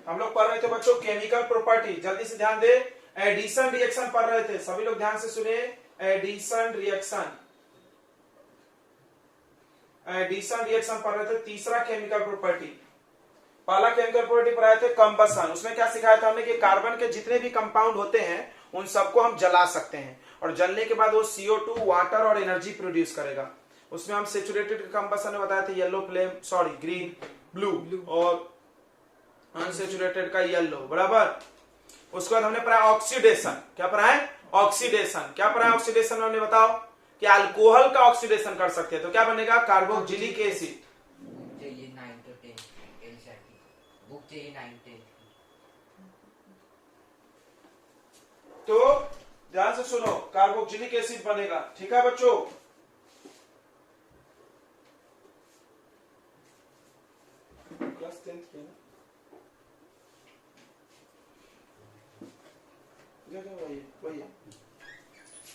हम लोग पढ़ रहे थे बच्चों केमिकल प्रॉपर्टी, जल्दी से ध्यान दे। एडिशन रिएक्शन पढ़ रहे थे, सभी लोग ध्यान से सुने। एडिशन रिएक्शन, एडिशन रिएक्शन पढ़ रहे थे। तीसरा केमिकल प्रॉपर्टी, पहला केमिकल प्रॉपर्टी पढ़ाए थे कंबसन। उसमें क्या सिखाया था हमने कि कार्बन के जितने भी कंपाउंड होते हैं उन सबको हम जला सकते हैं और जलने के बाद वो CO2 वाटर और एनर्जी प्रोड्यूस करेगा। उसमें हम सेचुरेटेड कंबसन में बताया था yellow flame, sorry green, blue और अनसेचुरेटेड का येलो, बराबर। उसके बाद हमने पढ़ा ऑक्सीडेशन। क्या पढ़ा है? ऑक्सीडेशन। क्या पढ़ा है ऑक्सीडेशन में? हमने बताओ कि अल्कोहल का ऑक्सीडेशन कर सकते हैं तो क्या बनेगा? Carboxylic acid. चाहिए 9 to 10 बुक चाहिए 9 10। तो ध्यान से सुनो, कार्बोक्सिलिक एसिड बनेगा। ठीक है बच्चों, क्लास 10th की ना, वही है।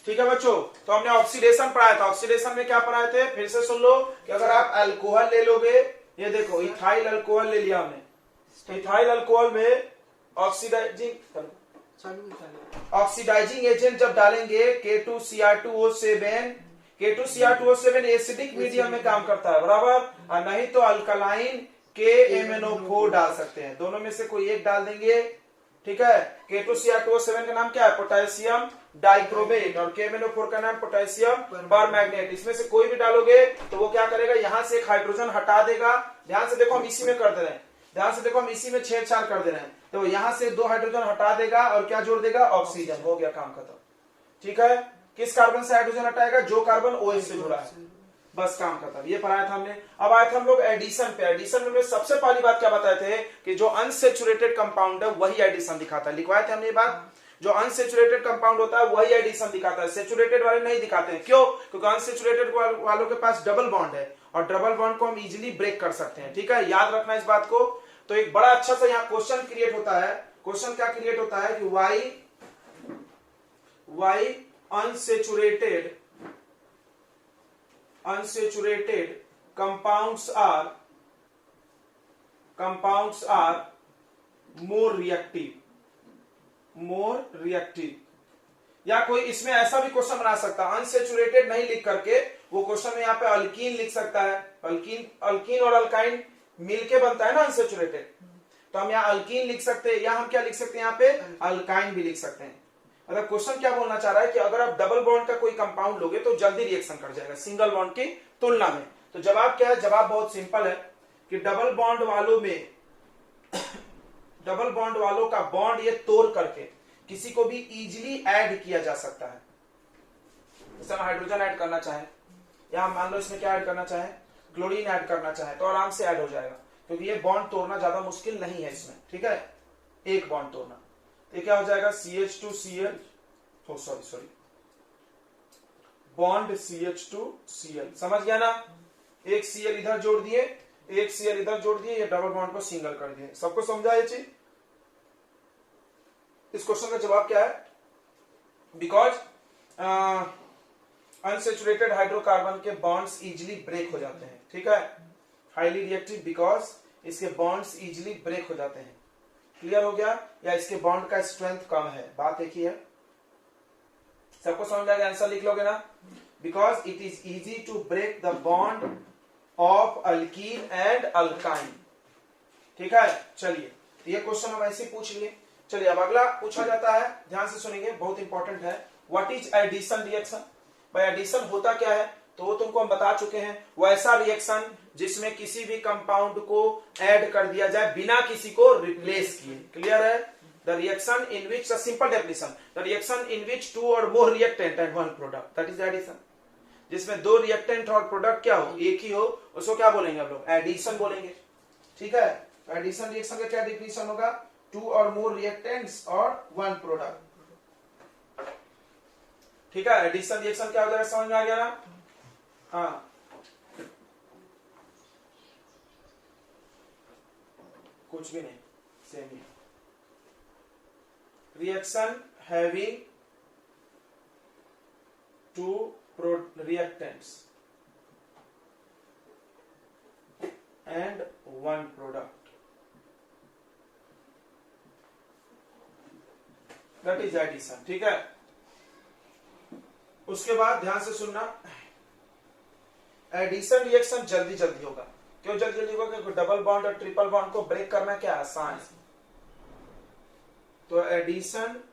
ठीक है बच्चों, तो हमने ऑक्सीडेशन पढ़ाया था। ऑक्सीडेशन में क्या पढ़ाए थे? फिर से सुन लो कि अगर आप अल्कोहल ले लोगे, ये देखो इथाइल अल्कोहल ले लिया हमने। इथाइल अल्कोहल में ऑक्सीडाइजिंग एजेंट जब डालेंगे K2Cr2O7, K2Cr2O7 एसिडिक मीडियम में काम करता है, बराबर। और नहीं तो अल्कलाइन KMnO4 डाल सकते हैं, दोनों में से कोई एक डाल देंगे। ठीक है, K2Cr2O7 का नाम क्या है? पोटेशियम डाइक्रोमेट, और KMnO4 का नाम पोटेशियम परमैंगनेट। इसमें से कोई भी डालोगे तो वो क्या करेगा? यहां से एक हाइड्रोजन हटा देगा। ध्यान से देखो, हम इसी में कर दे रहे हैं, ध्यान से देखो, हम इसी में छेड़छाड़ कर दे रहे हैं। तो यहां से 2 हाइड्रोजन हटा देगा और क्या जोड़ देगा? ऑक्सीजन। हो गया काम खत्म। ठीक है, किस कार्बन से हाइड्रोजन हटाएगा? जो कार्बन OH से जुड़ा है, बस काम खत्म। ये पढ़ाया था हमने। अब आए थे हम लोग एडिशन पे। एडिशन में सबसे पहली बात क्या बताए थे कि जो अनसेचुरेटेड कंपाउंड है वही एडिशन दिखाता है। लिखवाए थे हमने ये बात, जो अनसेचुरेटेड कंपाउंड होता है वही एडिशन दिखाता है, सेचुरेटेड वाले नहीं दिखाते हैं। क्यों? क्योंकि अनसेचुरेटेड वालों के पास डबल बॉन्ड है और डबल बॉन्ड को हम इजीली ब्रेक कर सकते हैं। ठीक है, याद रखना इस बात को। तो एक बड़ा अच्छा सा यहाँ क्वेश्चन क्रिएट होता है। क्वेश्चन क्या क्रिएट होता है कि Y unsaturated compounds are more reactive। या कोई इसमें ऐसा भी क्वेश्चन बना सकता है, अनसेचुरेटेड नहीं लिख करके वो क्वेश्चन में यहाँ पे अल्कीन लिख सकता है। अल्कीन और अल्काइन मिलके बनता है ना अनसेचुरेटेड, तो हम यहाँ अल्कीन लिख सकते हैं, या हम क्या लिख सकते हैं यहाँ पे? अल्काइन भी लिख सकते हैं। मतलब क्वेश्चन क्या बोलना चाह रहा है कि अगर आप डबल बॉन्ड का कोई कंपाउंड लोगे तो जल्दी रिएक्शन कर जाएगा सिंगल बॉन्ड की तुलना में। तो जवाब क्या है? जवाब बहुत सिंपल है कि डबल बॉन्ड वालों का बॉन्ड ये तोड़ करके किसी को भी इजीली ऐड किया जा सकता है। जैसे हम हाइड्रोजन ऐड करना चाहें, या मान लो इसमें क्या ऐड करना चाहें? क्लोरीन ऐड करना चाहें तो आराम से ऐड हो जाएगा, क्योंकि ये बॉन्ड तोड़ना ज्यादा मुश्किल नहीं है इसमें। ठीक है, एक बॉन्ड तोड़ना, ये क्या हो जाएगा? CH2Cl, सॉरी बॉन्ड CH2Cl, समझ गया ना? एक Cl इधर जोड़ दिए, एक Cl इधर जोड़ दिए, ये डबल बॉन्ड को सिंगल कर दिए। सबको समझा ये चीज? इस क्वेश्चन का जवाब क्या है? बिकॉज अनसेचुरेटेड हाइड्रोकार्बन के बॉन्ड्स इजीली ब्रेक हो जाते हैं। ठीक है, हाईली रिएक्टिव बिकॉज इसके बॉन्ड्स इजीली ब्रेक हो जाते हैं। क्लियर हो गया? या इसके बॉन्ड का स्ट्रेंथ कम है, बात एक ही है। सबको समझ आएगा? आंसर लिख लोगे ना? Because it is easy to break the bond of alkene and alkyne. ठीक है, चलिए ये क्वेश्चन हम ऐसे पूछ लिए। चलिए अब अगला पूछा जाता है, ध्यान से सुनेंगे, बहुत इंपॉर्टेंट है। What is addition reaction? भाई एडिशन होता क्या है? तो वो तुमको हम बता चुके हैं, वो ऐसा रिएक्शन जिसमें किसी भी कंपाउंड को ऐड कर दिया जाए बिना किसी को रिप्लेस किए। क्लियर है? The reaction in which, simple definition, the reaction in which 2 or more reactant and 1 product, that is addition. जिसमें 2 रिएक्टेंट और प्रोडक्ट क्या हो? एक ही हो, उसको क्या बोलेंगे हम लोग? एडिशन बोलेंगे। ठीक है, एडिशन रिएक्शन का क्या डेफिनेशन होगा? 2 और मोर रिएक्टेंट्स और 1 प्रोडक्ट। ठीक है, एडिशन रिएक्शन क्या हो जाएगा? समझ में आ गया ना? हाँ, कुछ भी नहीं, सेम ही। Reaction having 2 reactants and 1 product, that is addition. ठीक है, उसके बाद ध्यान से सुनना, एडिशन रिएक्शन जल्दी जल्दी होगा। क्यों जल्दी जल्दी होगा? क्योंकि डबल बॉन्ड और ट्रिपल बॉन्ड को ब्रेक करना क्या आसान है। तो addition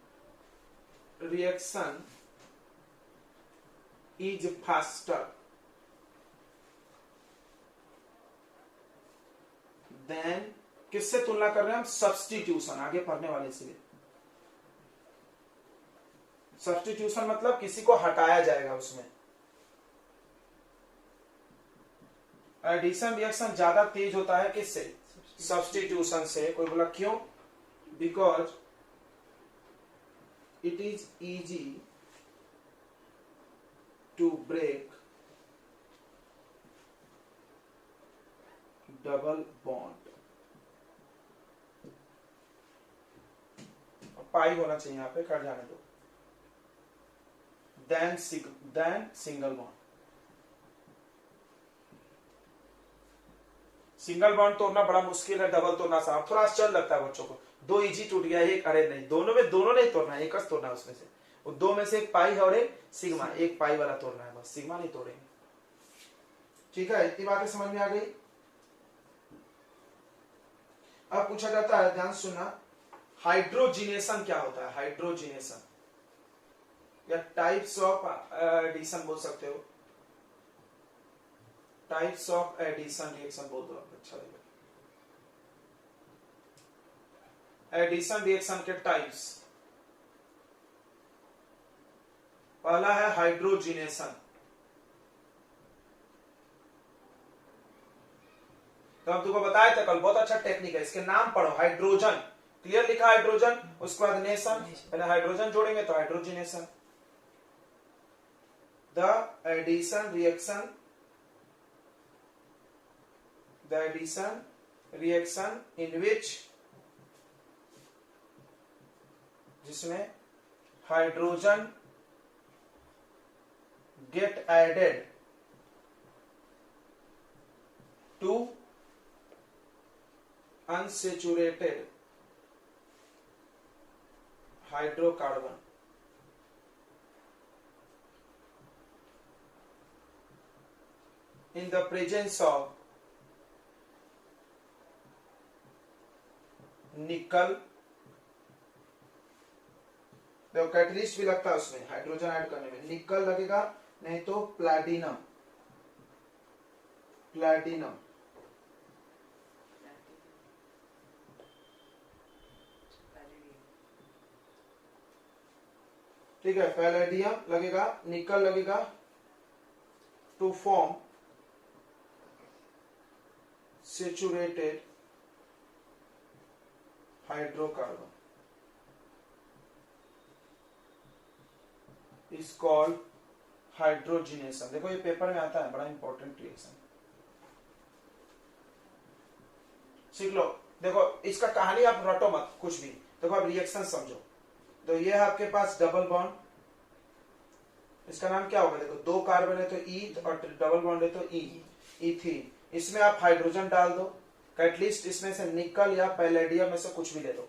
reaction is faster than, किससे तुलना कर रहे हैं हम? सब्स्टिट्यूशन, आगे पढ़ने वाले इसलिए। सब्स्टिट्यूशन मतलब किसी को हटाया जाएगा उसमें। एडिशन रिएक्शन ज्यादा तेज होता है किससे? सब्स्टिट्यूशन से। कोई बोला क्यों? Because it is easy to break double bond. Pi होना चाहिए यहाँ पे, कट जाने दो। Then single bond. Single bond तोड़ना बड़ा मुश्किल है, डबल तोड़ना आसान। थोड़ा आश्चर्य लगता है बच्चों को, दो इजी टूट गया, एक अरे नहीं, दोनों नहीं तोड़ना है, एक तोड़ना है उसमें से। वो दो में से एक पाई है और एक सिग्मा, एक पाई वाला तोड़ना है बस, सिग्मा नहीं तोड़ेंगे। ठीक है, इतनी बातें समझ में आ गई। अब पूछा जाता है, ध्यान सुनना, हाइड्रोजिनेशन क्या होता है? हाइड्रोजिनेशन या टाइप्स ऑफ एडिशन बोल सकते हो, टाइप्स ऑफ एडिशन रिएक्शन बोल दो, अच्छा लगेगा। एडिशन रिएक्शन के टाइप्स, पहला है हाइड्रोजिनेशन। तो हम तुमको बताया था कल, बहुत अच्छा टेक्निक है, इसके नाम पढ़ो। हाइड्रोजन, क्लियर लिखा हाइड्रोजन, उसके बाद नेशन, पहले हाइड्रोजन जोड़ेंगे तो hydrogenation. The addition reaction in which, जिसमें hydrogen get added to unsaturated hydrocarbon in the presence of निकल। देखो कैटलिस्ट भी लगता है उसमें, हाइड्रोजन ऐड करने में निकल लगेगा, नहीं तो प्लैटिनम। ठीक है, पैलेडियम लगेगा, निकल लगेगा, to form saturated hydrocarbon is called hydrogenation. देखो ये पेपर में आता है, बड़ा इंपॉर्टेंट रिएक्शन, सीख लो। देखो इसका कहानी आप रटो मत कुछ भी, देखो आप रिएक्शन समझो। तो ये है आपके पास डबल बॉन्ड, इसका नाम क्या होगा? देखो दो कार्बन है तो ईथ, और डबल बॉन्ड है तो इथीन। इसमें आप हाइड्रोजन डाल दो, एटलीस्ट इसमें से निकल या पैलेडियम में से कुछ भी ले दो।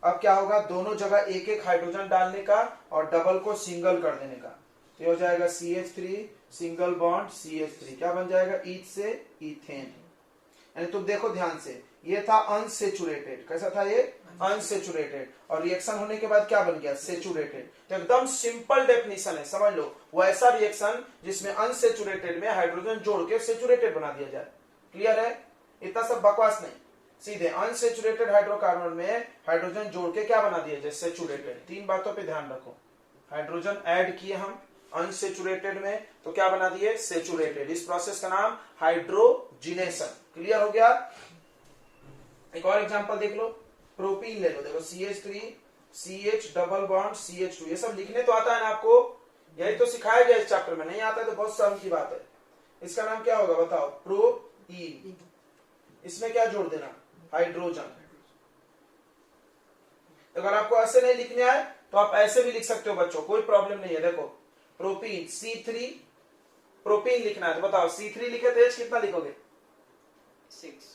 अब क्या होगा? दोनों जगह एक एक हाइड्रोजन डालने का और डबल को सिंगल कर देने का, ये हो जाएगा CH3 सिंगल बॉन्ड CH3, क्या बन जाएगा? ईथ से इथेन। यानी तुम देखो ध्यान से, ये था अनसेचुरेटेड, कैसा था ये? अनसेचुरेटेड, और रिएक्शन होने के बाद क्या बन गया? सेचुरेटेड। तो एकदम सिंपल डेफिनेशन है, समझ लो। वो ऐसा रिएक्शन जिसमें अनसेचुरेटेड में हाइड्रोजन जोड़ के सेचुरेटेड बना दिया जाए। क्लियर है? इतना सब बकवास नहीं, सीधे अनसेचुरेटेड हाइड्रोकार्बन में हाइड्रोजन जोड़ के क्या बना दिया जाए? सेचुरेटेड। तीन बातों पे ध्यान रखो, हाइड्रोजन ऐड किए हम अनसेचुरेटेड में तो क्या बना दिए? सेचुरेटेड। इस प्रोसेस का नाम हाइड्रोजिनेशन। क्लियर हो गया? एक और एग्जांपल देख लो, प्रोपीन ले लो। देखो CH3 CH double bond CH2, ये सब लिखने तो आता है ना आपको, यही तो सिखाया गया इस चैप्टर में। नहीं आता है तो बहुत शर्म की बात है। इसका नाम क्या होगा बताओ? प्रोपीन। इसमें क्या जोड़ देना? हाइड्रोजन। अगर आपको ऐसे नहीं लिखने आए तो आप ऐसे भी लिख सकते हो बच्चों, कोई प्रॉब्लम नहीं है। देखो प्रोपीन C3, प्रोपीन लिखना है तो बताओ C3 लिखे तो H कितना लिखोगे? 6।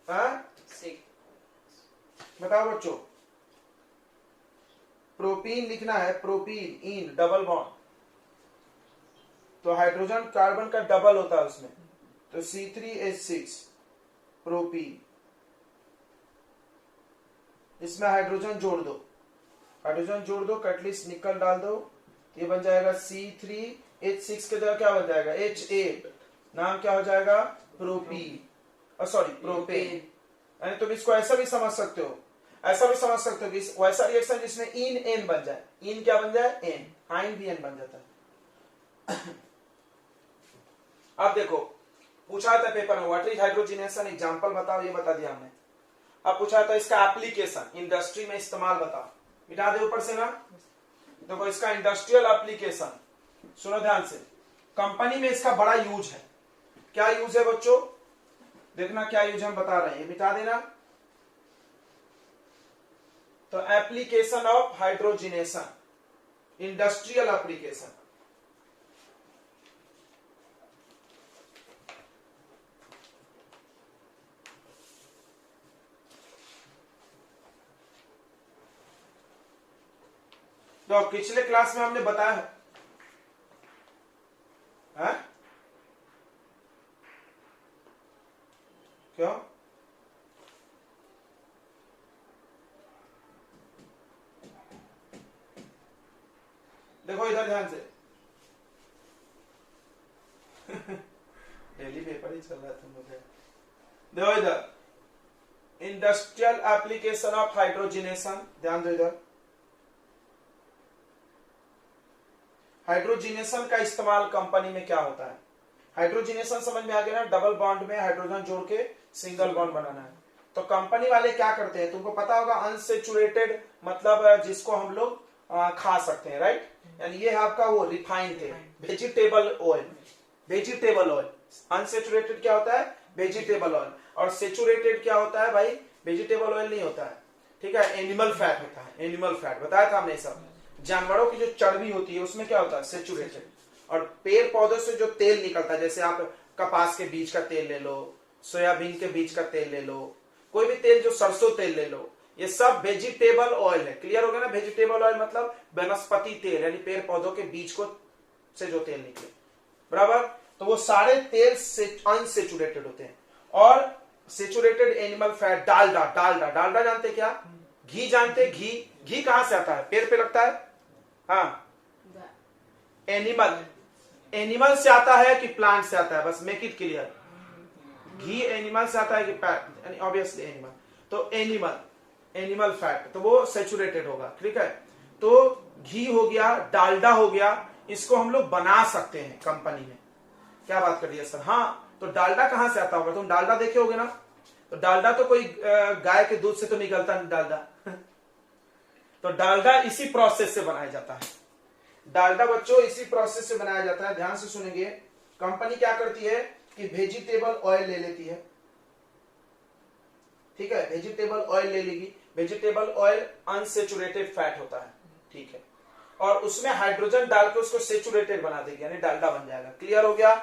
हाँ 6 बताओ बच्चों। प्रोपीन लिखना है, प्रोपीन इन डबल बॉन्ड, तो हाइड्रोजन कार्बन का डबल होता है उसमें, तो C3H6 प्रोपीन, इसमें हाइड्रोजन जोड़ दो, हाइड्रोजन जोड़ दो, कैटलिस्ट निकल डाल दो, ये बन जाएगा C3H6 के जगह क्या बन जाएगा H8, नाम क्या हो जाएगा प्रोपीन, सॉरी प्रोपेन। यानी तुम इसको ऐसा भी समझ सकते हो, ऐसा भी समझ सकते हो कि वैसा रिएक्शन जिसमें इन एन बन जाए, इन क्या बन जाए एन, हाइन भी एन बन जाता है। अब देखो पूछा था पेपर में व्हाट इज हाइड्रोजनेशन, एग्जांपल बताओ, ये बता दिया हमने। अब पूछा था इसका एप्लीकेशन, इंडस्ट्री में इस्तेमाल बताओ, मिटा दे ऊपर से ना। देखो इसका इंडस्ट्रियल एप्लीकेशन, सुनो ध्यान से, कंपनी में इसका बड़ा यूज है। क्या यूज है बच्चों, देखना क्या यूज हम बता रहे हैं, ये मिटा देना। तो application of hydrogenation, industrial application, तो पिछले क्लास में हमने बताया है क्यों, देखो इधर ध्यान से। डेली पेपर ही चल रहा है तुम मुझे, देखो इधर इंडस्ट्रियल एप्लीकेशन ऑफ हाइड्रोजनेशन, ध्यान दो इधर। हाइड्रोजनेशन का इस्तेमाल कंपनी में क्या होता है, हाइड्रोजनेशन समझ में आ गया ना, डबल बॉन्ड में हाइड्रोजन जोड़ के सिंगल बॉन्ड बनाना है। तो कंपनी वाले क्या करते हैं तुमको पता होगा, अनसेचुरेटेड मतलब जिसको हम लोग खा सकते हैं, राइट। यानी ये है आपका वो रिफाइंड तेल, vegetable oil, vegetable oil. Unsaturated क्या होता है वेजिटेबल ऑयल, और सेचुरेटेड क्या होता है भाई, वेजिटेबल ऑयल नहीं होता है, ठीक है, एनिमल फैट होता है, एनिमल फैट बताया था हमने सब। जानवरों की जो चर्बी होती है उसमें क्या होता है सेचुरेटेड, और पेड़ पौधों से जो तेल निकलता है, जैसे आप कपास के बीज का तेल ले लो, सोयाबीन के बीज का तेल ले लो, कोई भी तेल, जो सरसों तेल ले लो, ये सब वेजिटेबल ऑयल है। क्लियर हो गया ना, वेजिटेबल ऑयल मतलब वनस्पति तेल, यानी पेड़ पौधों के बीज को से जो तेल निकले, बराबर। तो वो सारे तेल से अनसेचुरेटेड होते हैं। और saturated animal fat, Dalda, Dalda, Dalda जानते क्या, घी जानते, घी, घी कहां से आता है, पेड़ पे लगता है, हाँ, एनिमल, एनिमल से आता है कि प्लांट से आता है, बस make it clear. Ghee animal से आता है कि ऑब्वियसली एनिमल, तो एनिमल, एनिमल फैट, तो वो सेचुरेटेड होगा, ठीक है। तो घी हो गया, डालडा हो गया, इसको हम लोग बना सकते हैं कंपनी में। क्या बात कर रही है सर, हाँ, तो डालडा कहां से आता होगा, तुम डालडा देखे होगे ना, तो डालडा तो कोई गाय के दूध से तो निकलता नहीं डालडा। तो डालडा इसी प्रोसेस से बनाया जाता है, डालडा बच्चों इसी प्रोसेस से बनाया जाता है। ध्यान से सुनेंगे, कंपनी क्या करती है कि वेजिटेबल ऑयल ले लेती है, ठीक है, वेजिटेबल ऑयल ले लेगी, वेजिटेबल ऑयल अनसेचुरेटेड फैट होता है, ठीक है, और उसमें हाइड्रोजन डाल के उसको सेचुरेटेड बना देगी, यानी डालडा बन जाएगा। क्लियर हो गया,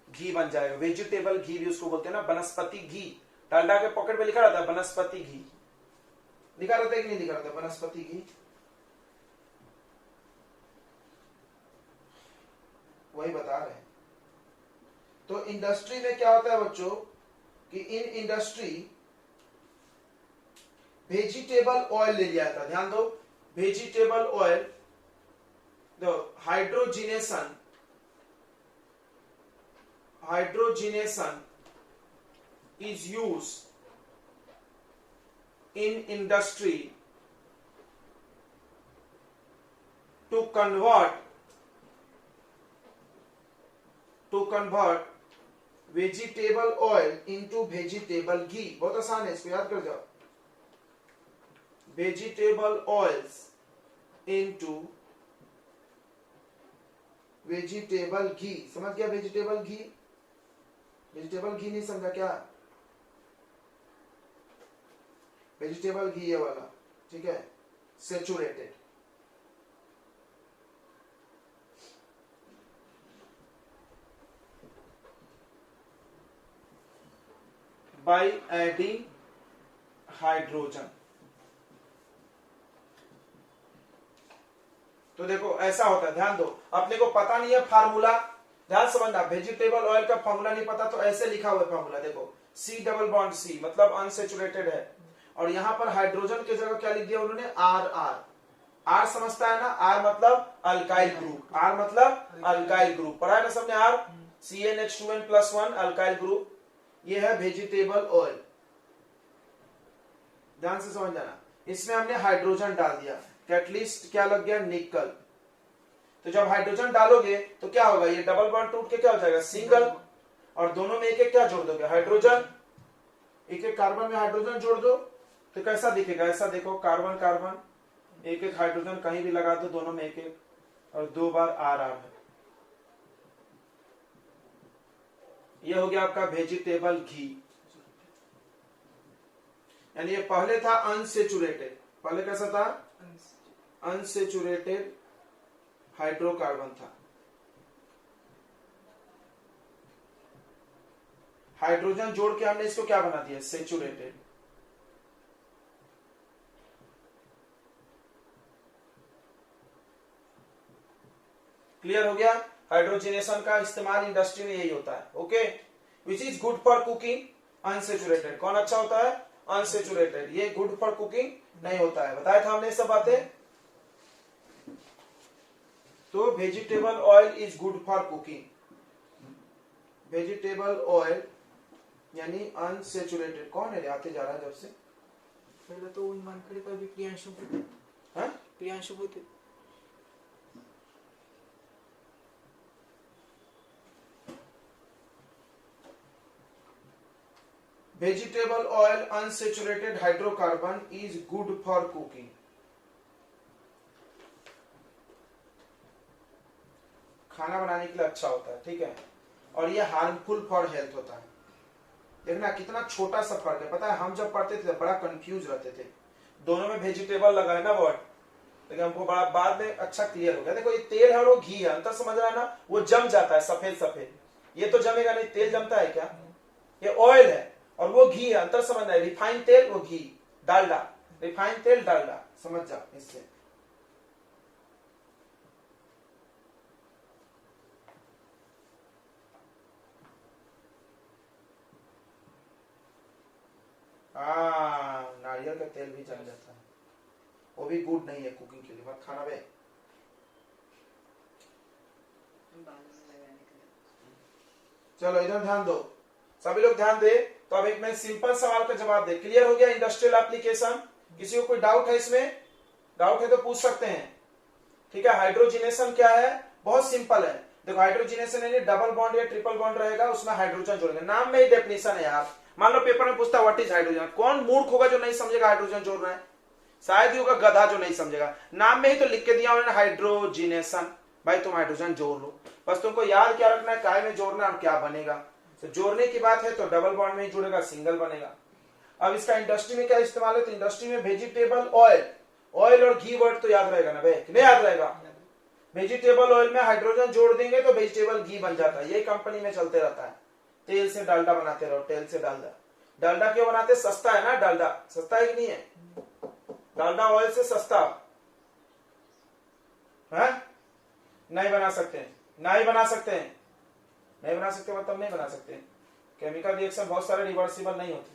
घी बन जाएगा, वेजिटेबल घी भी उसको बोलते हैं ना, वनस्पति घी। डालडा के पॉकेट में लिखा रहता है वनस्पति घी, लिखा रहता है कि नहीं लिखा रहता है वनस्पति घी, वही बता रहे हैं। तो इंडस्ट्री में क्या होता है बच्चों कि इन इंडस्ट्री वेजिटेबल ऑयल ले लिया था, ध्यान दो, वेजिटेबल ऑयल, दो hydrogenation, hydrogenation is use in industry to convert vegetable oil into vegetable ghee. बहुत आसान है, इसको याद कर जाओ, vegetable oils into vegetable ghee. समझ गया, वेजिटेबल घी, वेजिटेबल घी नहीं समझा क्या, वेजिटेबल घी ये वाला, ठीक है, सेचुरेटेड। by adding hydrogen, तो देखो ऐसा होता है, ध्यान दो, अपने को पता नहीं है फार्मूला, ध्यान समझना, वेजिटेबल ऑयल का फार्मूला नहीं पता तो ऐसे लिखा हुआ है फार्मूला, देखो C डबल बॉन्ड C मतलब अनसेचुरेटेड है, और यहाँ पर हाइड्रोजन की जगह क्या लिख दिया उन्होंने R समझता है ना, R मतलब अल्काइल ग्रुप, R मतलब अल्काइल ग्रुप, पढ़ा है ना सबने R, CnH2n+1 अल्काइल ग्रुप, ये है वेजिटेबल ऑयल, ध्यान से समझ जाना। इसमें हमने हाइड्रोजन डाल दिया, कैटलिस्ट क्या लग गया, निकल, तो जब हाइड्रोजन डालोगे तो क्या होगा, ये डबल बॉन्ड टूट के क्या हो जाएगा, सिंगल, और दोनों में एक एक क्या जोड़ दोगे, हाइड्रोजन, एक एक कार्बन में हाइड्रोजन जोड़ दो तो कैसा दिखेगा, ऐसा देखो, कार्बन कार्बन, एक एक हाइड्रोजन कहीं भी लगा दो, दोनों में एक एक, और 2 बार R है। ये हो गया आपका वेजिटेबल घी, यानी ये पहले था अनसेचुरेटेड, पहले कैसा था, अनसेचुरेटेड हाइड्रोकार्बन था, हाइड्रोजन जोड़ के हमने इसको क्या बना दिया, सेचुरेटेड। क्लियर हो गया, हाइड्रोजनेशन का इस्तेमाल इंडस्ट्री में यही होता है, okay, which is good for cooking, unsaturated, कौन अच्छा होता है, अनसेचुरेटेड, ये गुड फॉर कुकिंग नहीं होता है, बताया था हमने सब बातें। तो vegetable oil is good for cooking, vegetable oil यानी अनसेचुरेटेड, कौन है आते जा रहा है जब से, पहले तो उन मानखड़े का भी प्रियांशु होते, हाँ प्रियांशु होते, vegetable oil unsaturated hydrocarbon is good for cooking, खाना बनाने के लिए अच्छा होता है, ठीक है, और ये हार्मफुल फॉर हेल्थ होता है। देखना कितना छोटा सा फर्क है, पता है हम जब पढ़ते थे बड़ा कंफ्यूज रहते थे, दोनों में वेजिटेबल लगा है ना वर्ड, लेकिन हमको बड़ा बाद में अच्छा क्लियर हो गया। देखो ये तेल है और वो घी है, अंतर समझ रहा है ना, वो जम जाता है सफेद सफेद, ये तो जमेगा नहीं, तेल जमता है क्या, ये ऑयल है और वो घी है, अंतर समझना है, रिफाइंड तेल वो घी, डालडा, रिफाइंड तेल डालडा, समझ जा इससे। नारियल का तेल भी जम जाता है, वो भी गुड नहीं है कुकिंग के लिए, मत खाना बे। चलो इधर ध्यान दो, सभी लोग ध्यान दे। तो अब एक मैं सिंपल सवाल का जवाब दे, क्लियर हो गया इंडस्ट्रियल एप्लीकेशन, किसी को कोई डाउट है इसमें, डाउट है तो पूछ सकते हैं, ठीक है। हाइड्रोजिनेशन क्या है, बहुत सिंपल है, देखो हाइड्रोजिनेशन यानी डबल बॉन्ड या ट्रिपल बॉन्ड रहेगा, उसमें हाइड्रोजन जोड़ेंगे, नाम में ही डेफिनेशन है यार। मान लो पेपर में पूछता व्हाट इज हाइड्रोजन, कौन मूर्ख होगा जो नहीं समझेगा हाइड्रोजन जोड़ रहे हैं, शायद ही होगा गधा जो नहीं समझेगा, नाम में ही तो लिख के दिया उन्होंने हाइड्रोजिनेशन, भाई तुम हाइड्रोजन जोड़ लो, बस तुमको याद क्या रखना है, काय में जोड़ना और क्या बनेगा। तो जोड़ने की बात है तो डबल बॉन्ड में ही जुड़ेगा, सिंगल बनेगा। अब इसका इंडस्ट्री में क्या इस्तेमाल है, तो इंडस्ट्री में वेजिटेबल ऑयल, ऑयल और घी वर्ड तो याद रहेगा ना भाई, नहीं याद रहेगा, वेजिटेबल ऑयल में हाइड्रोजन जोड़ देंगे तो वेजिटेबल घी बन जाता है, यही कंपनी में चलते रहता है। तेल से डालडा बनाते रहो, तेल से डालडा, डालडा क्यों बनाते, सस्ता है ना, डालडा सस्ता है कि नहीं है, डालडा ऑयल से सस्ता है, नहीं बना सकते, नहीं बना सकते, नहीं बना सकते मतलब नहीं बना सकते, केमिकल रिएक्शन बहुत सारे रिवर्सिबल नहीं होते,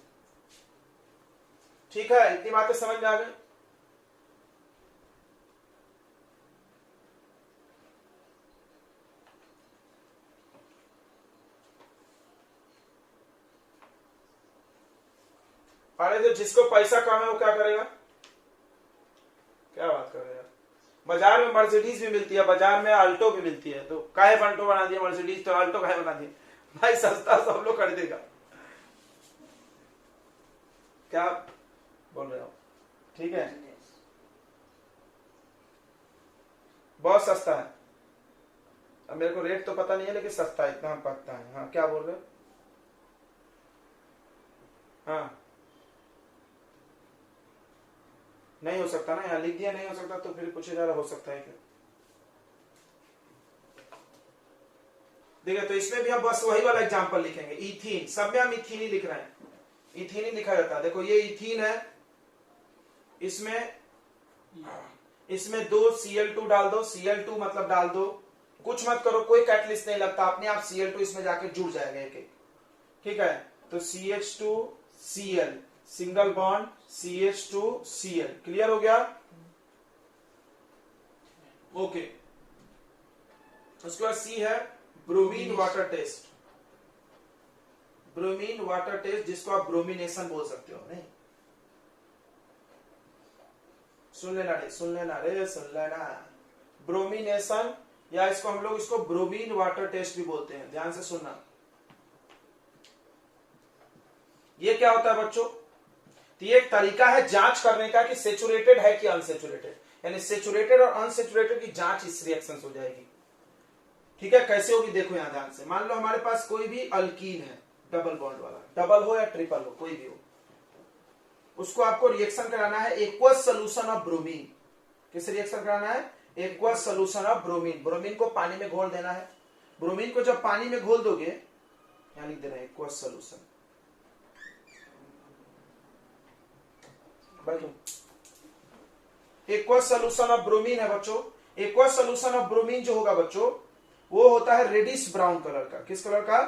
ठीक है, इतनी बातें समझ में आ गई। अरे तो जिसको पैसा कम है वो क्या करेगा, क्या बात कर रहे हैं, बाजार में मर्सिडीज भी मिलती है, बाजार में अल्टो भी मिलती है, तो काहे अल्टो बना दिया मर्सिडीज, तो अल्टो काहे बना दिया भाई, सस्ता सब लोग खरीदेगा, क्या बोल रहे हो, ठीक है, बहुत सस्ता है, अब मेरे को रेट तो पता नहीं है लेकिन सस्ता है, इतना हम पता है। हाँ क्या बोल रहे हो, हाँ नहीं हो सकता ना, यहाँ लिख दिया नहीं हो सकता, तो फिर कुछ ज्यादा हो सकता है क्या, देखिए तो इसमें भी हम बस वही वाला एग्जांपल लिखेंगे, इथीन, सब में हम इथीन ही लिख रहे हैं, इथीन ही लिखा जाता है। देखो ये इथीन है, इसमें इसमें 2 Cl2 डाल दो, Cl2 मतलब डाल दो, कुछ मत करो, कोई कैटलिस्ट नहीं लगता, अपने आप Cl2 इसमें जाके जुड़ जाएगा एक एक, ठीक है। तो CH2Cl single bond CH2Cl, clear हो गया? ओके। उसके बाद सी है bromine water test, bromine water test जिसको आप ब्रोमिनेशन बोल सकते हो, नहीं? सुन लेना रे, सुन लेना रे, सुन लेना। ब्रोमिनेशन या इसको हम लोग इसको ब्रोमीन वाटर टेस्ट भी बोलते हैं, ध्यान से सुनना। ये क्या होता है बच्चों? तो ये एक तरीका है जांच करने का कि सेचुरेटेड है कि अनसेचुरेटेड, यानी सेचुरेटेड और अनसेचुरेटेड की जांच इस रिएक्शन से हो जाएगी, ठीक है। कैसे होगी देखो यहां ध्यान से। मान लो हमारे पास कोई भी अल्कीन है, डबल बॉन्ड वाला, डबल हो या ट्रिपल हो, कोई भी हो, उसको आपको रिएक्शन कराना है एक्वस सोल्यूशन ऑफ ब्रोमीन। किस रिएक्शन कराना है? Aqueous solution of bromine. Bromine को पानी में घोल देना है। ब्रोमीन को जब पानी में घोल दोगे, यहां लिख देना aqueous solution, aqueous solution of bromine है बच्चों। एक्वस सोल्यूशन ऑफ ब्रोमीन जो होगा बच्चों, वो होता है रेडिश ब्राउन कलर का। किस कलर का?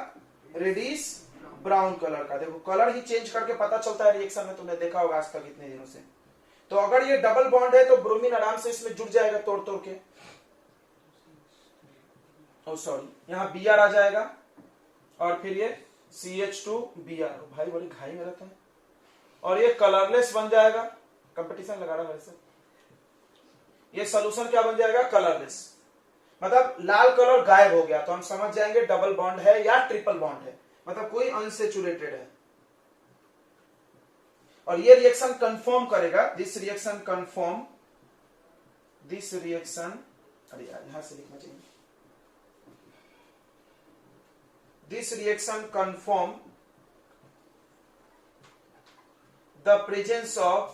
रेडिश ब्राउन कलर का। देखो कलर ही चेंज करके पता चलता है रिएक्शन में, तुमने देखा होगा आज तक इतने दिनों से। तो अगर ये डबल बॉन्ड है तो ब्रोमीन आराम से इसमें जुड़ जाएगा तोड़ तोड़ के, ओ सॉरी, यहाँ Br आ जाएगा और फिर ये CH2Br, भाई बड़ी घाई में रहता है, और ये कलरलेस बन जाएगा। कंपटीशन लगा रहा वैसे, ये सोल्यूशन क्या बन जाएगा? कलरलेस, मतलब लाल कलर गायब हो गया, तो हम समझ जाएंगे डबल बॉन्ड है या ट्रिपल बॉन्ड है, मतलब कोई अनसेचुरेटेड है। और ये रिएक्शन कंफर्म करेगा, this reaction confirm, this reaction, अरे यार यहां से लिखना चाहिए, this reaction confirm the presence of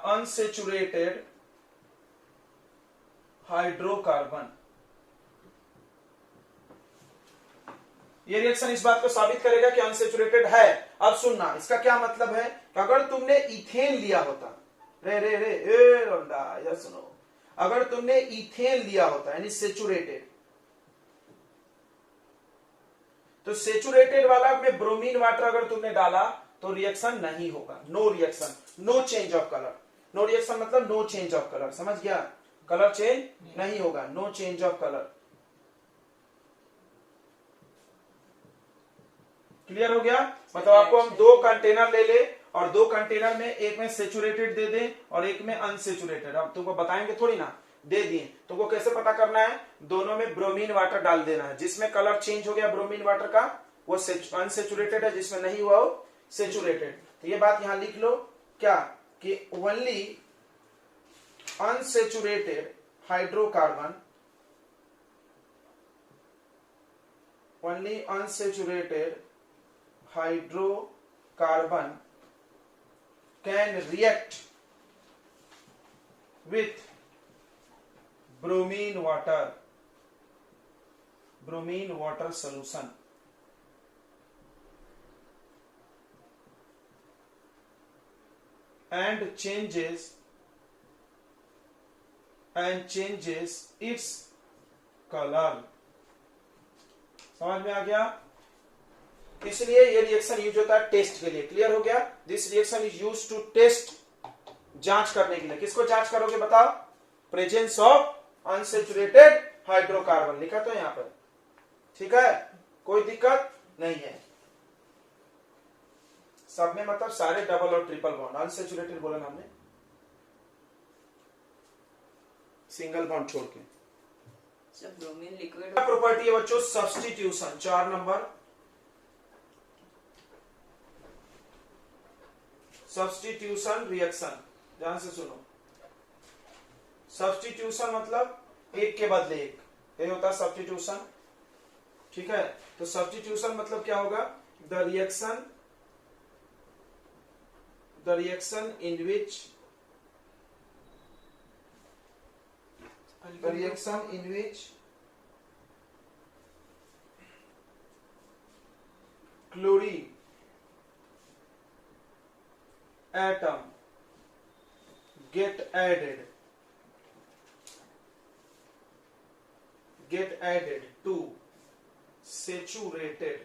unsaturated hydrocarbon. ये रिएक्शन इस बात को साबित करेगा कि अनसेचुरेटेड है। अब सुनना, इसका क्या मतलब है कि अगर तुमने इथेन लिया होता, रे रे रे ए रोंडा, या सुनो, अगर तुमने इथेन लिया होता यानी सेचुरेटेड, तो सेचुरेटेड वाला में ब्रोमीन वाटर अगर तुमने डाला तो रिएक्शन नहीं होगा, no reaction, no change of colour. No reaction मतलब नो चेंज ऑफ कलर, समझ गया? कलर चेंज नहीं होगा, no change of colour. Clear हो गया? मतलब आपको हम 2 कंटेनर ले ले और 2 कंटेनर में एक में सेचुरेटेड दे दें और एक में अनसेचुरेटेड, अब तुमको बताएंगे थोड़ी ना, दे दिए, तुमको कैसे पता करना है? दोनों में ब्रोमीन वाटर डाल देना है, जिसमें कलर चेंज हो गया ब्रोमीन वाटर का वो अनसेचुरेटेड है, जिसमें नहीं हुआ वो सेचुरेटेड। तो ये बात यहां लिख लो क्या, कि only unsaturated hydrocarbon, only unsaturated hydrocarbon can react with bromine water solution and changes its color। समझ में आ गया? इसलिए ये रिएक्शन यूज होता है टेस्ट के लिए। क्लियर हो गया? This reaction is use to test, जांच करने के लिए। किसको जांच करोगे बताओ? प्रेजेंस ऑफ अनसेचुरेटेड हाइड्रोकार्बन, लिखा तो यहां पर, ठीक है, कोई दिक्कत नहीं है। सब में मतलब सारे डबल और ट्रिपल बॉन्ड, अनसेचुरेटेड बोला ना हमने, सिंगल बॉन्ड छोड़ के। सब ब्रोमीन लिक्विड प्रॉपर्टी है बच्चों सब्स्टिट्यूशन, 4 नंबर, सब्स्टिट्यूशन रिएक्शन, ध्यान से सुनो। सब्स्टिट्यूशन मतलब एक के बदले एक, ये होता है सब्स्टिट्यूशन, ठीक है। तो सब्स्टिट्यूशन मतलब क्या होगा? The reaction in which atom get added to saturated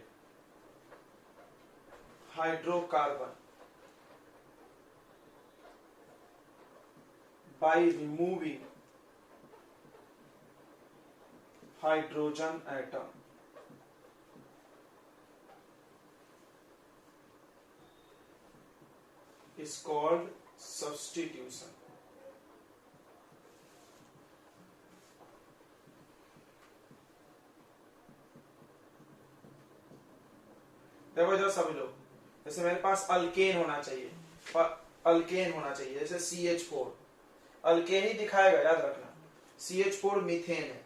hydrocarbon by removing hydrogen atom is called substitution. देखो इधर सभी लोग, जैसे मेरे पास अल्केन होना चाहिए, जैसे CH4 अल्केन ही दिखाएगा, याद रखना। CH4 मीथेन है,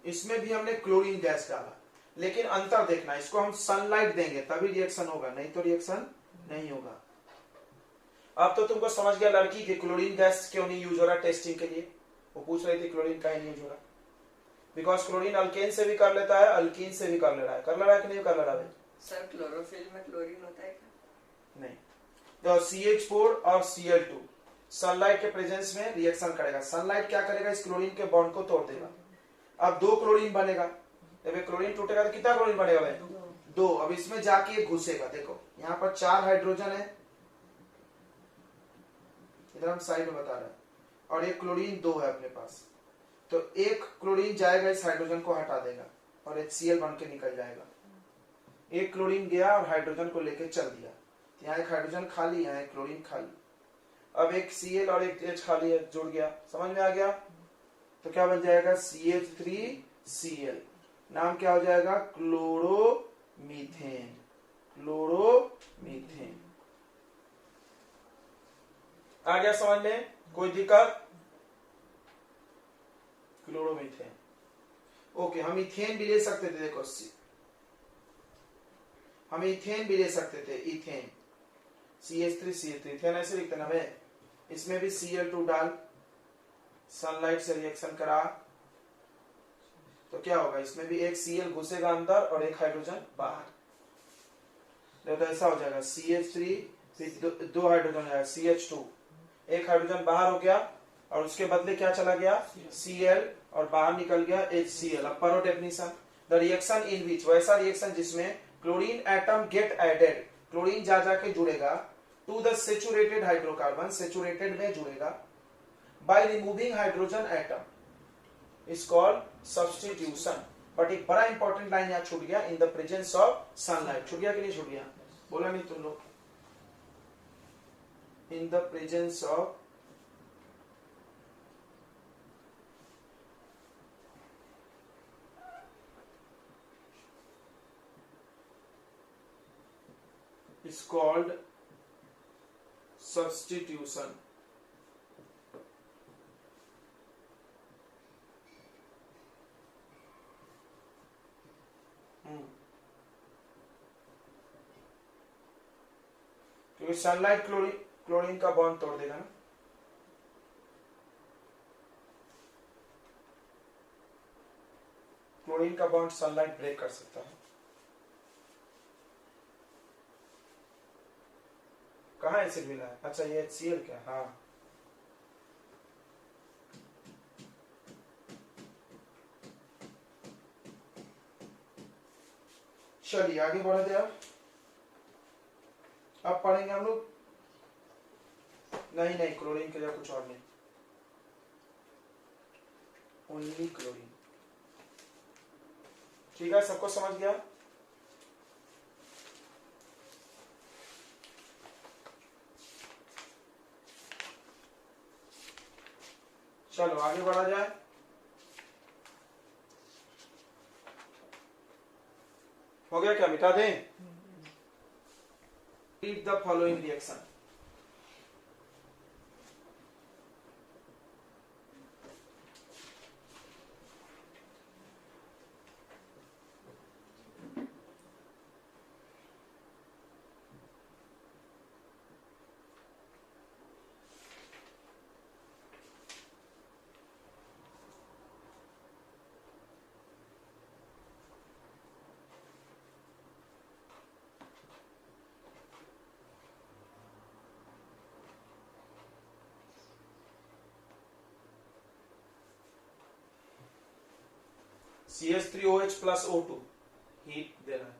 इसमें भी हमने क्लोरीन गैस डाला, लेकिन अंतर देखना, इसको हम सनलाइट देंगे तभी रिएक्शन होगा, नहीं तो रिएक्शन नहीं होगा। अब तो तुमको समझ गया लड़की की क्लोरीन गैस क्यों नहीं यूज हो रहा टेस्टिंग के लिए। वो पूछ रही थी क्लोरीन का नहीं यूज हो रहा, बिकॉज क्लोरीन अल्केन से भी कर लेता है, अल्कीन से भी कर ले रहा है। कर ले रहा है कि नहीं कर ले रहा है? सर क्लोरोफिल में क्लोरीन होता है क्या? नहीं। तो CH4 और Cl2 सनलाइट के प्रेजेंस में रिएक्शन करेगा। सनलाइट क्या करेगा? इस क्लोरीन के बॉन्ड को तोड़ देगा। अब 2 क्लोरीन बनेगा, जब क्लोरीन टूटेगा तो कितना क्लोरीन बनेगा भाई? 2। अब इसमें जाके घुसेगा, देखो यहाँ पर 4 हाइड्रोजन है, इधर हम साइड में बता रहे हैं, और एक क्लोरीन 2 है अपने पास, तो एक क्लोरीन जाएगा इस हाइड्रोजन को हटा देगा और HCl बन के निकल जाएगा। एक क्लोरीन गया और हाइड्रोजन को लेके चल दिया, तो यहाँ एक हाइड्रोजन खाली, यहाँ एक क्लोरीन खाली, अब एक Cl और एक H खाली है, जुड़ गया। समझ में आ गया? तो क्या बन जाएगा? CH3Cl, नाम क्या हो जाएगा? क्लोरोमीथेन। आ गया समझ में? कोई दिक्कत? क्लोरोमीथेन। ओके, हम इथेन भी ले सकते थे, देखो हम इथेन भी ले सकते थे, इथेन CH3 इथेन ऐसे लिखते ना हमें। इसमें भी Cl2 डाल, सनलाइट से रिएक्शन करा, तो क्या होगा? इसमें भी एक Cl घुसेगा अंदर और एक हाइड्रोजन बाहर, तो ऐसा हो जाएगा CH3, फिर 2 हाइड्रोजन आएगा CH2, एक हाइड्रोजन बाहर हो गया और उसके बदले क्या चला गया? Cl, और बाहर निकल गया HCl। अब पढ़ो definition, the reaction in which, वैसा रिएक्शन जिसमें chlorine atom get added, chlorine जा जाके जुड़ेगा, to the saturated hydrocarbon, saturated में जुड़ेगा, by removing hydrogen atom is called substitution. But एक बड़ा इंपॉर्टेंट लाइन यहाँ छूट गया, in the presence of sunlight. छूट गया कि नहीं छूट गया? बोला नहीं तुम लोग? इन the presence of is called substitution. क्योंकि सनलाइट क्लोरीन का बॉन्ड तोड़ देगा ना। क्लोरीन का बॉन्ड सनलाइट ब्रेक कर सकता है। कहाँ एसिड मिला है? अच्छा ये HCl क्या? हाँ, चलिए आगे बढ़े थे। अब पढ़ेंगे हम लोग, नहीं क्लोरीन के लिए कुछ और नहीं, ओनली क्लोरीन। ठीक है, सबको समझ गया? चलो आगे बढ़ा जाए। हो गया क्या? मिटा दें? Read the following reaction. CH3OH plus O2 heat दे रहा है।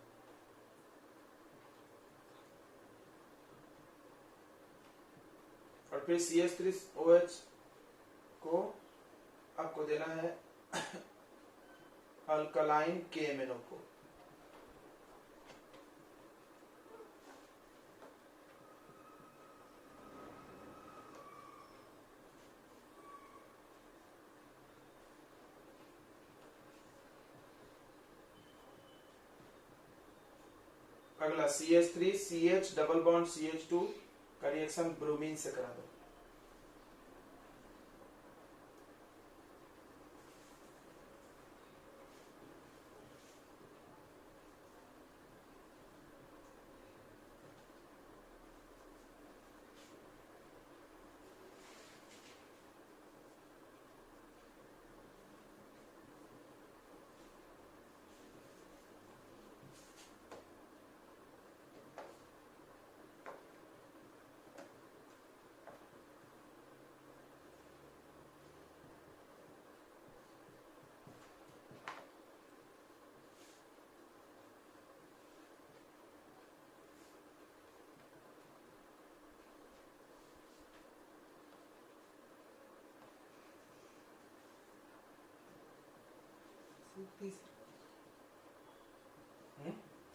और फिर CH3OH को आपको देना है अल्कलाइन KMnO को। अगला CH3 CH double bond CH2 का रिएक्शन ब्रोमीन से करा दो।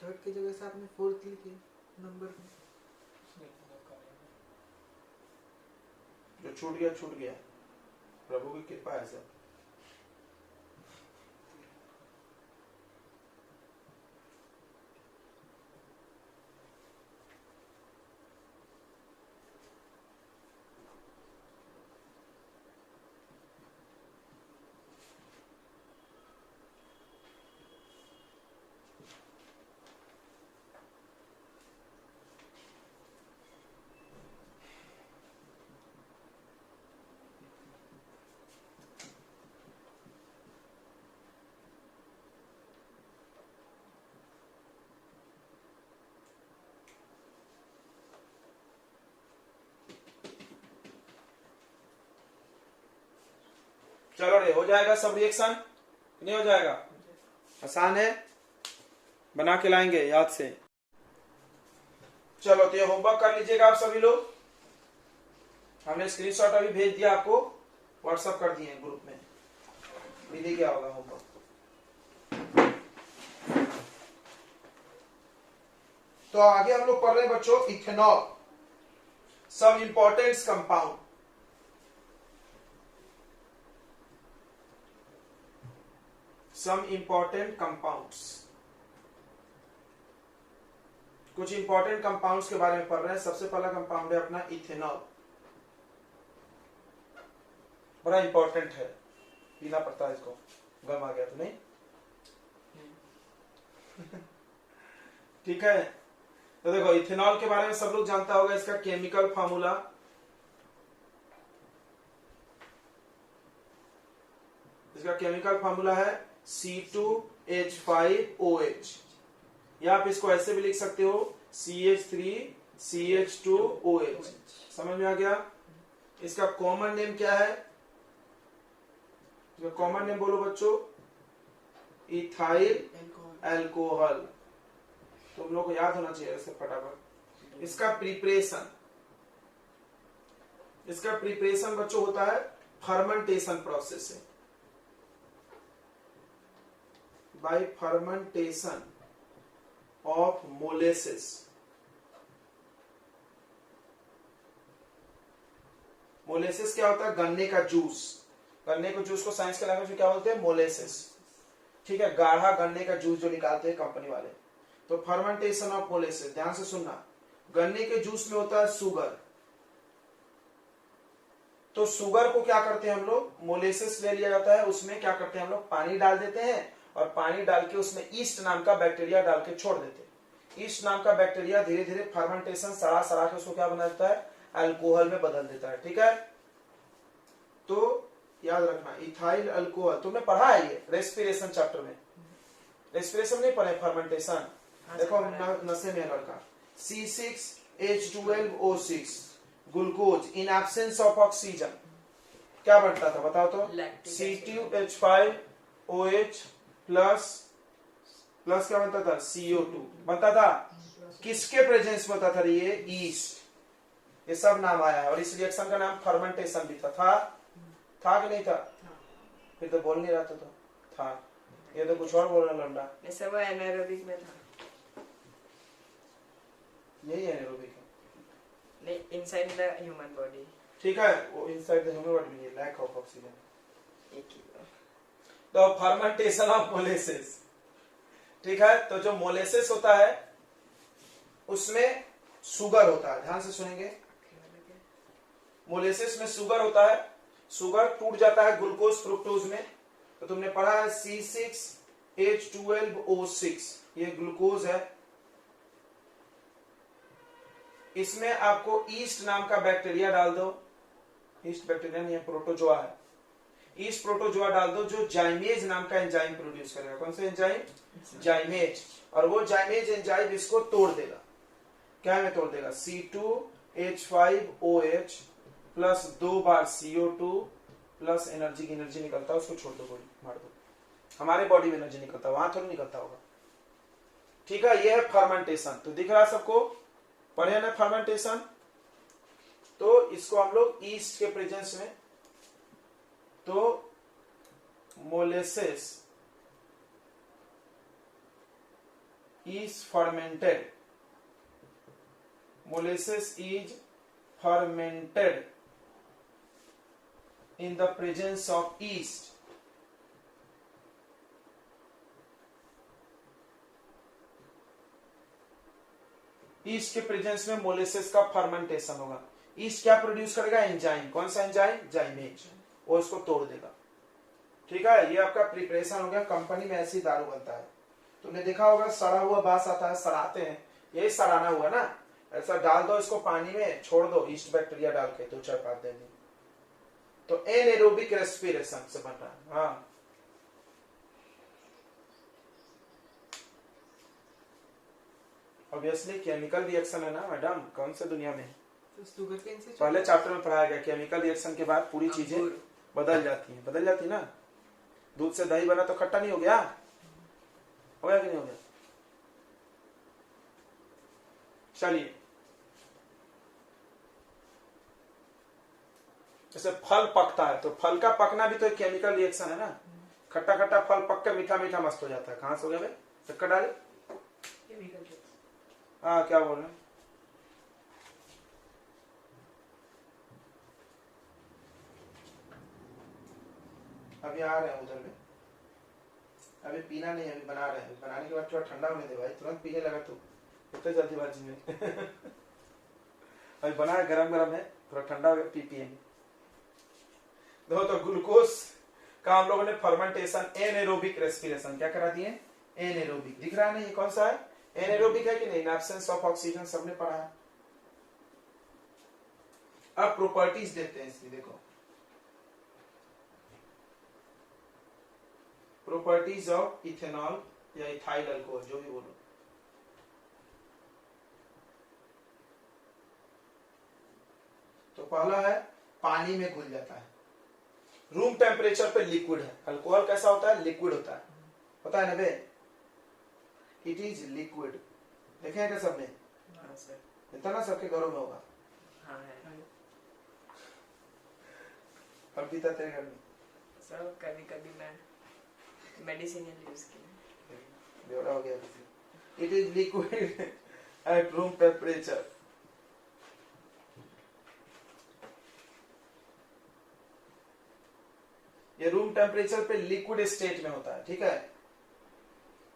थर्ड की जगह से आपने फोर्थ लिखे नंबर में। जो छूट गया, प्रभु की कृपा है सब। चलो रे, हो जाएगा सब रिएक्शन? नहीं हो जाएगा? आसान है, बना के लाएंगे याद से। चलो तो ये होमवर्क कर लीजिएगा आप सभी लोग। हमने स्क्रीनशॉट अभी भेज दिया आपको, व्हाट्सएप कर दिए ग्रुप में, मिल गया होगा होमवर्क। तो आगे हम लोग पढ़ रहे हैं बच्चों ethanol, some important compound. Some important compounds, कुछ इंपॉर्टेंट कंपाउंड्स के बारे में पढ़ रहे हैं। सबसे पहला कंपाउंड है अपना इथेनॉल, बड़ा इंपॉर्टेंट है, पीना पड़ता है इसको। गम आ गया तो नहीं ठीक है। तो देखो इथेनॉल के बारे में सब लोग जानता होगा, इसका केमिकल फार्मूला है C2H5OH, या आप इसको ऐसे भी लिख सकते हो CH3CH2OH। समझ में आ गया? इसका कॉमन नेम क्या है? इसका कॉमन नेम बोलो बच्चों, इथाइल अल्कोहल। तुम लोग को याद होना चाहिए ऐसे फटाफट। इसका प्रिपरेशन बच्चों होता है फर्मेंटेशन प्रोसेस से, bye fermentation of molasses. Molasses क्या होता है? गन्ने का जूस। गन्ने के जूस को साइंस के लैंग्वेज में क्या बोलते हैं? मोलेसिस। ठीक है, गाढ़ा गन्ने का जूस जो निकालते हैं कंपनी वाले। तो फर्मेंटेशन ऑफ मोलेसिस, ध्यान से सुनना। गन्ने के जूस में होता है शुगर, तो शुगर को क्या करते हैं हम लोग? मोलेसिस ले लिया जाता है, उसमें क्या करते हैं हम लोग? पानी डाल देते हैं, और पानी डाल के उसमें ईस्ट नाम का बैक्टीरिया डाल के छोड़ देते हैं। ईस्ट नाम का बैक्टीरिया धीरे धीरे फर्मेंटेशन सड़ा के उसको क्या बना देता है? अल्कोहल में बदल देता है। ठीक है, तो याद रखना इथाइल अल्कोहल तुमने पढ़ा है ये रेस्पिरेशन चैप्टर में। रेस्पिरेशन नहीं पढ़े, फर्मेंटेशन। देखो नशे में लड़का C6H12O6 glucose in absence of oxygen क्या बनता था बताओ तो? Lactic acid। C2H5OH plus plus क्या बनता था, CO2 बनता था। किसके प्रेजेंस में होता था ये, ईस्ट। ये सब नाम आया है और इस रिएक्शन का नाम फर्मेंटेशन भी था कि नहीं था? फिर तो बोल नहीं रहा था। ये तो कुछ और बोल रहा लौंडा। जैसे वो एनारोबिक में था। यही एनारोबिक है। नहीं, इनसाइड द ह्यूमन बॉडी। ठीक है, वो इनसाइड द ह्यूमन बॉडी में लैक ऑफ ऑक्सीजन। एक किलो। तो फर्मेंटेशन ऑफ मोलेसेस, ठीक है। तो जो मोलेसेस होता है उसमें शुगर होता है, ध्यान से सुनेंगे। मोलेसेस में शुगर होता है, शुगर टूट जाता है ग्लूकोज फ्रुक्टोज में। तो तुमने पढ़ा है C6H12O6, ये ग्लूकोज है। इसमें आपको ईस्ट नाम का बैक्टीरिया डाल दो, ईस्ट बैक्टीरिया नहीं है, प्रोटोजोआ है। ईस्ट प्रोटोजोआ डाल दो जो जाइमेज नाम का एंजाइम प्रोड्यूस करेगा। कौन सा एंजाइम, जाइमेज। और वो जाइमेज एंजाइम इसको तोड़ देगा। क्या में तोड़ देगा, C2H5OH प्लस 2 बार CO2 प्लस एनर्जी की एनर्जी निकलता है, उसको छोड़ दो, गोली मार दो। हमारे बॉडी में एनर्जी निकलता है, वहां थोड़ी निकलता होगा। ठीक है, ये है फर्मेंटेशन। तो दिख रहा है सबको, पढ़े ना फर्मेंटेशन। तो इसको हम लोग ईस्ट के प्रेजेंस में, तो molasses is fermented, molasses is fermented in the presence of yeast. East के प्रेजेंस में मोलेसेस का फर्मेंटेशन होगा। ईस्ट क्या प्रोड्यूस करेगा, एंजाइम। कौन सा एंजाइम, जाइमेज। वो उसको तोड़ देगा। ठीक है, ये आपका प्रिपरेशन हो गया। कंपनी में ऐसी दारू बनता है, तुमने देखा होगा, सड़ा हुआ बांस आता है, सड़ाते हैं, यही सड़ाना हुआ ना। ऐसा डाल दो इसको पानी में, छोड़ दो ईस्ट बैक्टीरिया डाल के, 2-4-5 दिन। तो एनारोबिक रेस्पिरेशन से बन रहा है। हाँ, ऑब्वियसली केमिकल रिएक्शन है ना मैडम, कौन से दुनिया में। तो शुगर केन से पहले चैप्टर में पढ़ाया गया, केमिकल रिएक्शन के बाद पूरी चीजें बदल जाती हैं। बदल जाती ना, दूध से दही बना तो खट्टा नहीं हो गया, हो गया कि नहीं हो गया। चलिए, जैसे फल पकता है तो फल का पकना भी तो एक केमिकल रिएक्शन है ना। खट्टा खट्टा फल पक कर मीठा मीठा मस्त हो जाता है। कहां से हो गया भाई, चक्कर डाले। हाँ, क्या बोल रहे हैं। अभी आ रहे हैं उधर में, अभी पीना नहीं, अभी बना रहे हैं। बनाने के बाद थोड़ा ठंडा होने दे भाई, तुरंत पीने लगा तू, इतने जल्दीबाजी में। अभी बना है, गरम गरम है, थोड़ा ठंडा हो गया, पिएंगे। तो ग्लूकोज का हम लोगों ने फर्मेंटेशन, एनारोबिक रेस्पिरेशन क्या करा दिए, एनारोबिक। दिख रहा है ना, ये कौन सा है, एनारोबिक है कि नहीं, इन एब्सेंस ऑफ ऑक्सीजन, सबने पढ़ा है। अब प्रॉपर्टीज देखते हैं इसकी, देखो प्रॉपर्टीज ऑफ इथेनॉल या इथाइल अल्कोहल, जो भी बोलो। तो पहला है पानी में घुल जाता है, रूम टेम्परेचर पे लिक्विड है। अल्कोहल कैसा होता है, लिक्विड होता है, पता है ना बे, इट इज लिक्विड। देखे हैं क्या सबने, इतना सबके घरों में होगा। अब पीता तेरे घर में सब, कभी कभी मैं मेडिसिनल यूज किया, बेवड़ा हो गया। It is liquid at room temperature. ये रूम टेम्परेचर पे लिक्विड स्टेट में होता है, ठीक है।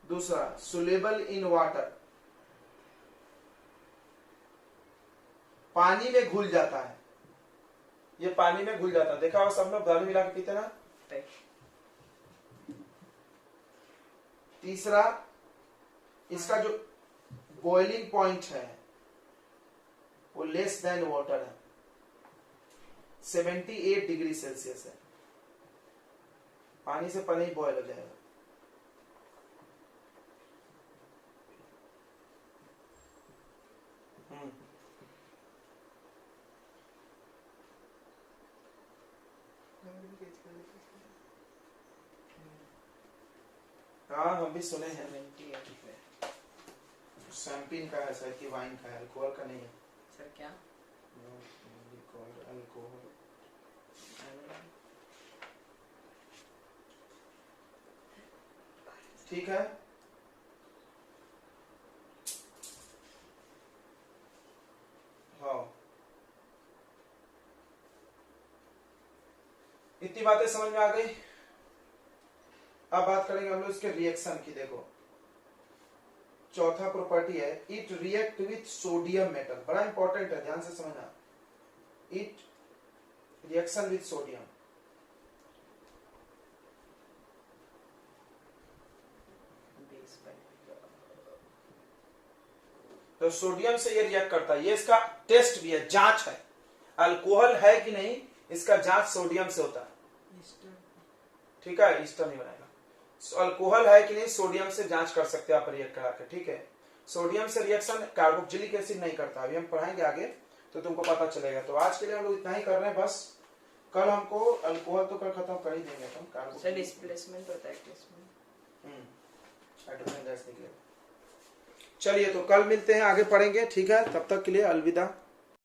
दूसरा, सोलेबल इन वाटर, पानी में घुल जाता है। ये पानी में घुल जाता है, देखा हो सब लोग दारू मिला के पीते ना। तीसरा, इसका जो बॉइलिंग पॉइंट है वो लेस देन वाटर है, 78 डिग्री सेल्सियस है। पानी से पानी बॉयल हो जाएगा। हाँ हम भी सुने हैं। 78 पे। शैंपेन का है शायद कि वाइन का है, अल्कोहल का नहीं है। सर क्या? अल्कोहल ठीक है। हाँ इतनी बातें समझ में आ गई। अब बात करेंगे हम लोग इसके रिएक्शन की। देखो चौथा प्रॉपर्टी है it react with sodium metal, बड़ा इंपॉर्टेंट है, ध्यान से समझना। It reaction with sodium, base पर। तो सोडियम से ये रिएक्ट करता है। ये इसका टेस्ट भी है, जांच है, अल्कोहल है कि नहीं इसका जांच सोडियम से होता है। ईस्टर ठीक है, ईस्टर नहीं बनाएगा। अल्कोहल है कि नहीं सोडियम से जांच कर सकते हैं आप रिएक्ट करा के। ठीक है, सोडियम से रिएक्शन कार्बोक्सिलिक एसिड नहीं करता, अभी हम पढ़ाएंगे आगे तो तुमको पता चलेगा। तो आज के लिए हम लोग इतना ही कर रहे हैं बस। कल हमको अल्कोहल तो कल खत्म कर ही देंगे हम। सर कार्बोक्सिलिक डिस्प्लेसमेंट होता है किसमें? हाइड्रोजन गैस निकलेगा। चलिए तो कल मिलते हैं, आगे पढ़ेंगे। ठीक है, तब तक के लिए अलविदा।